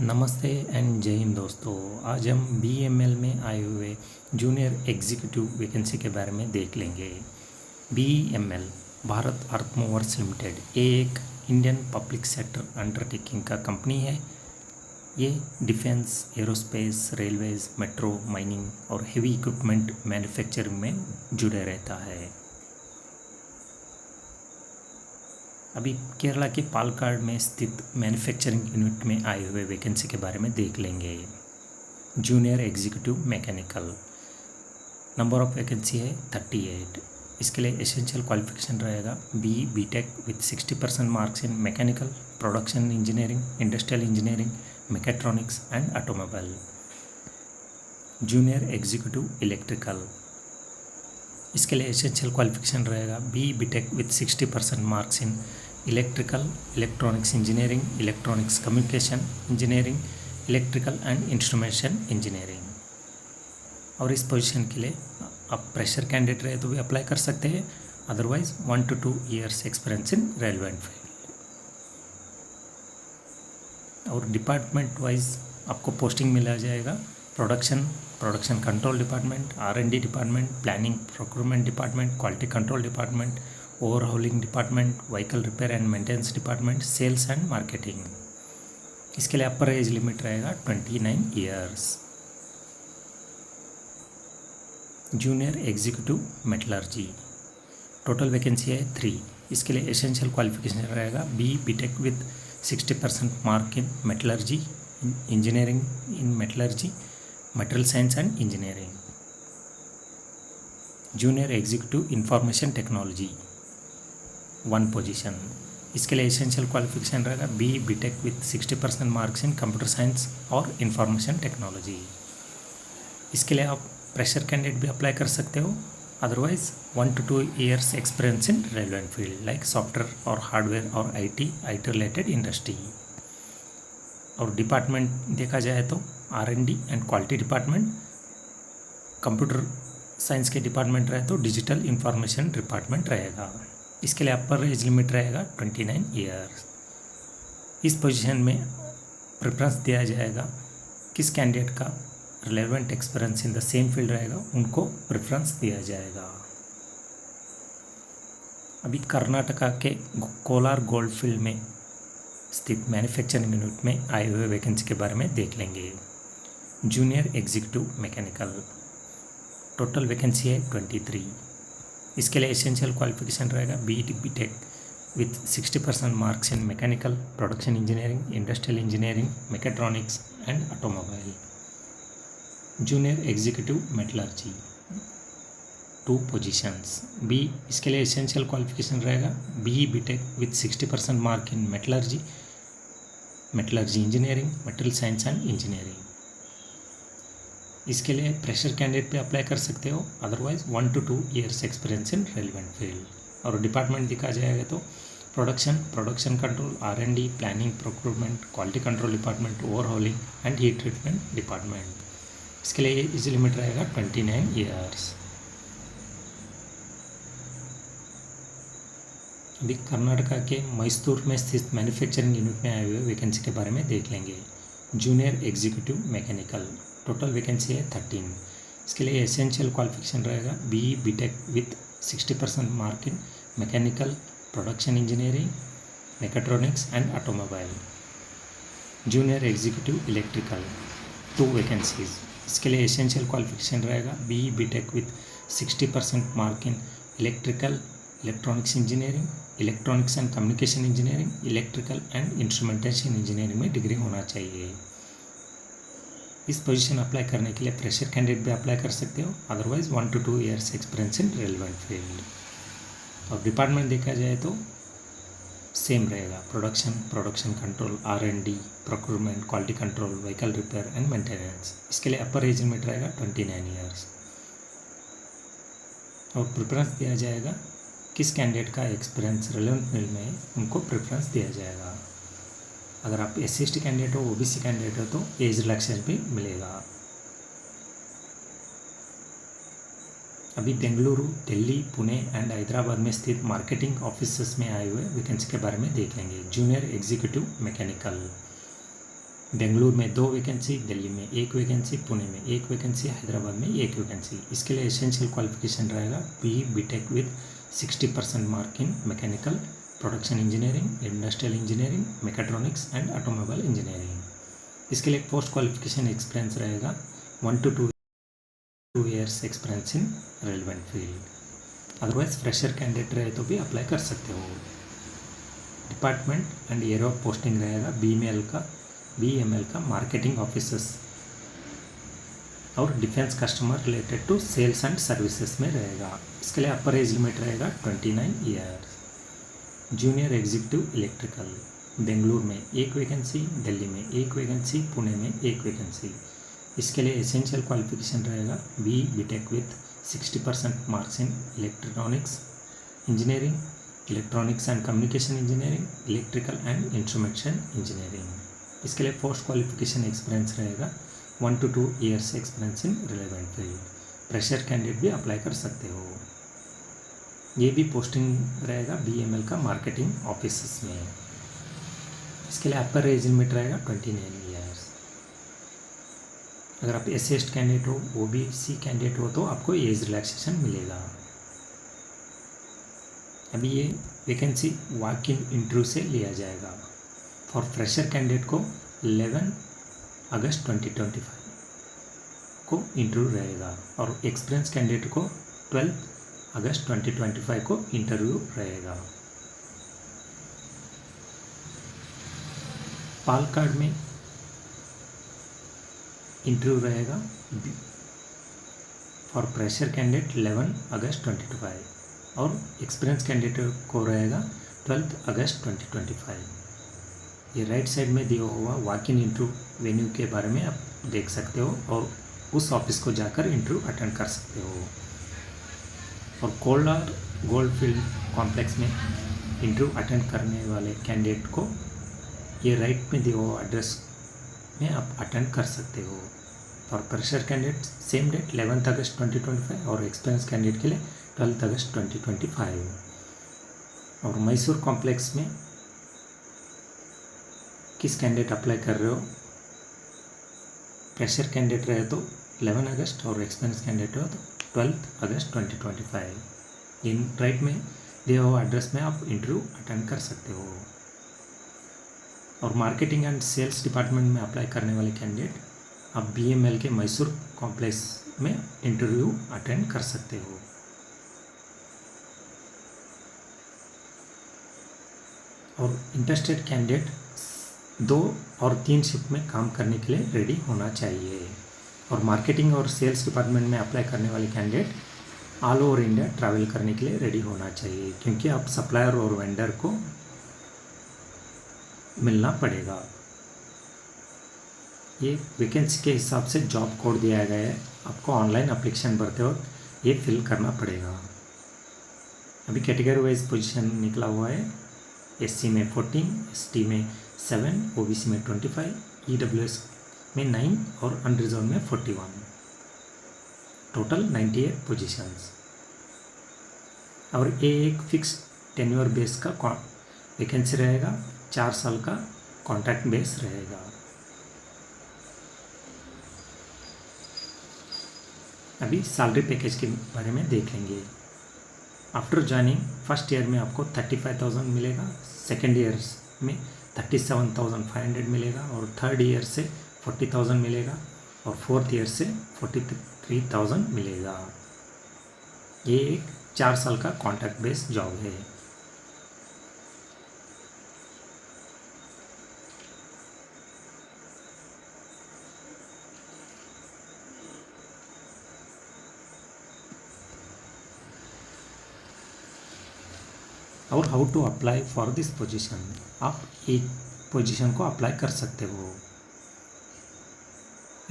नमस्ते एंड जय हिंद दोस्तों। आज हम BML में आए हुए जूनियर एग्जीक्यूटिव वैकेंसी के बारे में देख लेंगे। BML भारत अर्थ मूवर्स लिमिटेड ये एक इंडियन पब्लिक सेक्टर अंडरटेकिंग का कंपनी है। ये defence, aerospace, railways, metro, mining और हेवी इक्विपमेंट मैन्युफैक्चरिंग में जुड़े रहता है। अभी केरला के पालक्काड में स्थित मैन्युफैक्चरिंग यूनिट में आए हुए वैकेंसी के बारे में देख लेंगे। Junior executive mechanical, number of vacancy है 38। इसके लिए एसेंशियल क्वालिफिकेशन रहेगा BTech with 60% marks in mechanical, production engineering, industrial engineering, mechatronics and automobile. Junior executive electrical, इसके लिए एसेंशियल क्वालिफिकेशन रहेगा BTech with 60% marks in electrical, electronics engineering, electronics communication engineering, electrical and instrumentation engineering. और इस position के लिए आप pressure candidate रहे तो भी अप्लाई कर सकते हैं, otherwise 1 to 2 years experience in relevant field. और डिपार्टमेंट वाइज आपको पोस्टिंग मिला जाएगा production control department, R&D department, planning procurement department, quality control department, overhauling department, vehicle repair and maintenance department, sales and marketing. इसके लिए upper age limit रहेगा 29 years। Junior executive metallurgy, total vacancy है 3। इसके लिए essential qualification रहेगा BTech with 60% mark in metallurgy, engineering in metallurgy, material science and engineering. Junior executive information technology 1 position. इसके लिए essential qualification रहेगा BTech with 60% marks in computer science और information technology. इसके लिए आप प्रेशर कैंडिडेट भी apply कर सकते हो, otherwise 1 to 2 years experience in relevant field like software और हार्डवेयर और IT रिलेटेड इंडस्ट्री। और डिपार्टमेंट देखा जाए तो R&D and quality department, computer science के डिपार्टमेंट रहे तो डिजिटल इंफॉर्मेशन डिपार्टमेंट रहेगा। इसके लिए अपर एज लिमिट रहेगा 29 years। इस पोजीशन में प्रेफरेंस दिया जाएगा किस कैंडिडेट का relevant experience in the same field रहेगा उनको प्रेफरेंस दिया जाएगा। अभी कर्नाटका के कोलार गोल्ड फील्ड में स्थित मैन्युफैक्चरिंग यूनिट में आए हुए वैकेंसी के बारे में देख लेंगे। Junior executive mechanical, total vacancy है 23। इसके लिए एसेंशियल क्वालिफिकेशन रहेगा BTech with 60% marks in mechanical, production engineering, industrial engineering, mechatronics and automobile. Junior executive metallurgy 2 positions. इसके लिए एसेंशियल क्वालिफिकेशन रहेगा BTech with 60% mark in metallurgy, engineering, material science and engineering. इसके लिए pressure candidate पे apply कर सकते हो, otherwise 1 to 2 years experience in relevant field. और डिपार्टमेंट देखा जाएगा तो production control, R&D, planning procurement, quality control department, overhauling and heat treatment department. इसके लिए एज लिमिट रहेगा 29 years। अभी कर्नाटका के मैसूर में स्थित मैन्युफैक्चरिंग यूनिट में आए हुए वैकेंसी के बारे में देख लेंगे। Junior executive mechanical, total vacancy है 13। इसके लिए एसेंशियल क्वालिफिकेशन रहेगा BTech with 60% mark in mechanical, production engineering, mechatronics and automobile. Junior executive electrical 2 vacancies. इसके लिए एसेंशियल क्वालिफिकेशन रहेगा BTech with 60% mark in electrical, electronics engineering, electronics and communication engineering, electrical and instrumentation engineering में degree होना चाहिए। इस position apply करने के लिए प्रेशर कैंडिडेट भी अप्लाई कर सकते हो, otherwise 1 to 2 years experience in relevant field. और डिपार्टमेंट देखा जाए तो सेम रहेगा, production control, R&D, procurement, quality control, vehicle repair and maintenance. इसके लिए अपर एज लिमिट रहेगा 29 years। और प्रेफरेंस दिया जाएगा किस कैंडिडेट का एक्सपीरियंस रेलेवेंट फील्ड में है उनको प्रेफरेंस दिया जाएगा। अगर आप SC/ST कैंडिडेट हो, OBC कैंडिडेट हो तो एज रिलैक्सेशन भी मिलेगा। अभी बेंगलुरु, दिल्ली, पुणे एंड हैदराबाद में स्थित मार्केटिंग ऑफिसेस में आए हुए वैकेंसी के बारे में देख लेंगे। जूनियर एग्जीक्यूटिव मैकेनिकल, बेंगलुरु में 2 वैकेंसी, दिल्ली में 1 वैकेंसी, पुणे में 1 वैकेंसी, हैदराबाद में 1 वैकेंसी। इसके लिए एसेंशियल क्वालिफिकेशन रहेगा BTech with 60% mark in mechanical, production engineering, industrial engineering, mechatronics and automobile engineering. इसके लिए पोस्ट क्वालिफिकेशन एक्सपीरियंस रहेगा 1 to 2 years experience in relevant field. Otherwise fresher candidate रहे तो भी अप्लाई कर सकते हो। Department and year of posting रहेगा BML का मार्केटिंग ऑफिसर्स और defence customer related to sales and services में रहेगा। इसके लिए अपर एज लिमिट रहेगा 29 years. Junior executive electrical, Bengaluru में 1 वैकेंसी, दिल्ली में 1 वैकेंसी, पुणे में 1 वैकेंसी। इसके लिए एसेंशियल क्वालिफिकेशन रहेगा BTech with 60% marks in electronics engineering, electronics and communication engineering, electrical and instrumentation engineering. इसके लिए पोस्ट क्वालिफिकेशन एक्सपीरियंस रहेगा 1 to 2 years experience in relevant field. Pressure candidate भी अप्लाई कर सकते हो। ये भी पोस्टिंग रहेगा BML का मार्केटिंग ऑफिस में। इसके लिए अपर एज लिमिट रहेगा 29 ईयर्स। अगर आप SC एसटी कैंडिडेट हो, OBC कैंडिडेट हो तो आपको एज रिलैक्सेशन मिलेगा। अभी ये वैकेंसी वॉक इन इंटरव्यू से लिया जाएगा। फॉर फ्रेशर कैंडिडेट को 11 अगस्त 2025 को इंटरव्यू रहेगा और एक्सपीरियंस कैंडिडेट को 12 अगस्त 2025 को इंटरव्यू रहेगा। पालक्काड में इंटरव्यू रहेगा फॉर फ्रेशर कैंडिडेट 11 अगस्त 2025 और एक्सपीरियंस कैंडिडेट को रहेगा 12 अगस्त 2025। ये राइट साइड में दिया हुआ वॉक इन इंटरव्यू वेन्यू के बारे में आप देख सकते हो और उस ऑफिस को जाकर इंटरव्यू अटेंड कर सकते हो। और कोलार गोल्डफील्ड कॉम्प्लेक्स में इंटरव्यू अटेंड करने वाले कैंडिडेट को ये राइट में दिया हुआ एड्रेस में आप अटेंड कर सकते हो। For fresher candidate same date 11 August 2025 और एक्सपीरियंस कैंडिडेट के लिए 12 अगस्त 2025। और मैसूर कॉम्प्लेक्स में किस कैंडिडेट अप्लाई कर रहे हो, फ्रेशर कैंडिडेट रहे तो 11 अगस्त और एक्सपीरियंस कैंडिडेट हो तो 12 अगस्त 2025। इन राइट में दिया हुआ एड्रेस में आप इंटरव्यू अटेंड कर सकते हो। और मार्केटिंग एंड सेल्स डिपार्टमेंट में अप्लाई करने वाले कैंडिडेट आप BML के मैसूर कॉम्प्लेक्स में इंटरव्यू अटेंड कर सकते हो। और इंटरेस्टेड कैंडिडेट 2 और 3 शिफ्ट में काम करने के लिए रेडी होना चाहिए। और मार्केटिंग और सेल्स डिपार्टमेंट में अप्लाई करने वाले candidate all over India travel करने के लिए रेडी होना चाहिए, क्योंकि आप सप्लायर और वेंडर को मिलना पड़ेगा। ये वैकेंसी के हिसाब से जॉब कोड दिया गया है, आपको ऑनलाइन एप्लीकेशन भरते वक्त ये फिल करना पड़ेगा। अभी कैटेगरी वाइज पोजीशन निकला हुआ है। SC में 14, ST में 7, OBC में 25, EWS में 9 और अनरिजर्व में 41। Total 98 positions. और ये एक फिक्स टेन्योर बेस का वैकेंसी रहेगा, 4 साल का कॉन्ट्रैक्ट बेस रहेगा। अभी सैलरी पैकेज के बारे में देख लेंगे। आफ्टर ज्वाइनिंग फर्स्ट ईयर में आपको 35,000 मिलेगा, सेकेंड ईयर में 37,500 मिलेगा और थर्ड ईयर से 40,000 मिलेगा और फोर्थ ईयर से 43,000 मिलेगा। ये एक 4 साल का कॉन्ट्रैक्ट बेस जॉब है। और how to apply for this position, आप एक पोजीशन को अप्लाई कर सकते हो।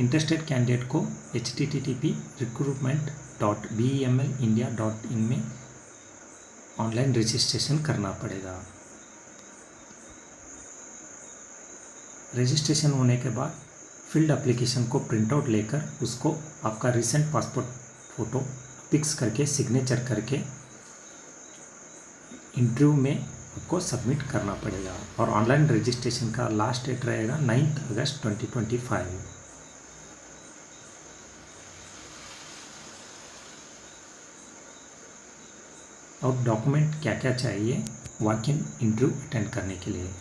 इंटरेस्टेड कैंडिडेट को http://recruitment.bemelindia.in में ऑनलाइन रजिस्ट्रेशन करना पड़ेगा। रजिस्ट्रेशन होने के बाद फील्ड एप्लीकेशन को प्रिंट आउट लेकर उसको आपका रिसेंट पासपोर्ट फ़ोटो पिक्स करके सिग्नेचर करके इंटरव्यू में आपको सबमिट करना पड़ेगा। और ऑनलाइन रजिस्ट्रेशन का लास्ट डेट रहेगा 9 अगस्त 2025। और डॉक्यूमेंट क्या क्या चाहिए वॉक इन इंटरव्यू अटेंड करने के लिए?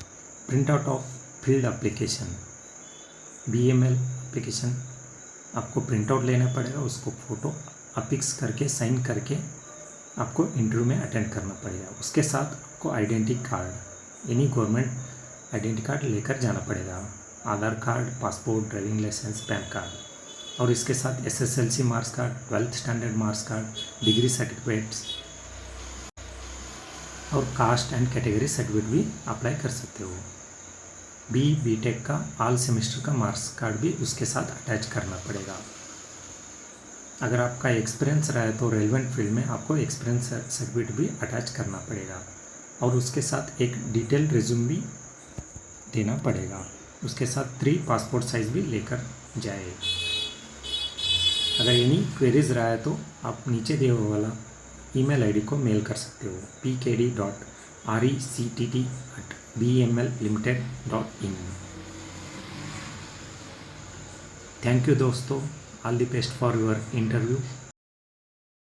Print out of field application, BML application आपको प्रिंट आउट लेना पड़ेगा, उसको फ़ोटो अपिक्स करके साइन करके आपको इंटरव्यू में अटेंड करना पड़ेगा। उसके साथ आपको आइडेंटिटी कार्ड, यानी गवर्नमेंट आइडेंटिटी कार्ड लेकर जाना पड़ेगा, Aadhaar card, passport, driving licence, PAN card. और इसके साथ SSLC marks card, 12th standard marks card, degree certificates और कास्ट एंड कैटेगरी सर्टिफिकेट भी अप्लाई कर सकते हो। BTech का ऑल सेमेस्टर का मार्क्स कार्ड भी उसके साथ अटैच करना पड़ेगा। अगर आपका एक्सपीरियंस रहा है तो रेलेवेंट फील्ड में आपको एक्सपीरियंस सर्टिफिकेट भी अटैच करना पड़ेगा। और उसके साथ एक डिटेल रिज्यूम भी देना पड़ेगा। उसके साथ 3 पासपोर्ट साइज़ भी लेकर जाए। अगर एनी क्वेरीज रहा है तो आप नीचे दिए हुए वाला ईमेल आईडी को मेल कर सकते हो, pkd.rectt@bmllimited.in। थैंक यू दोस्तों, all the best for your interview.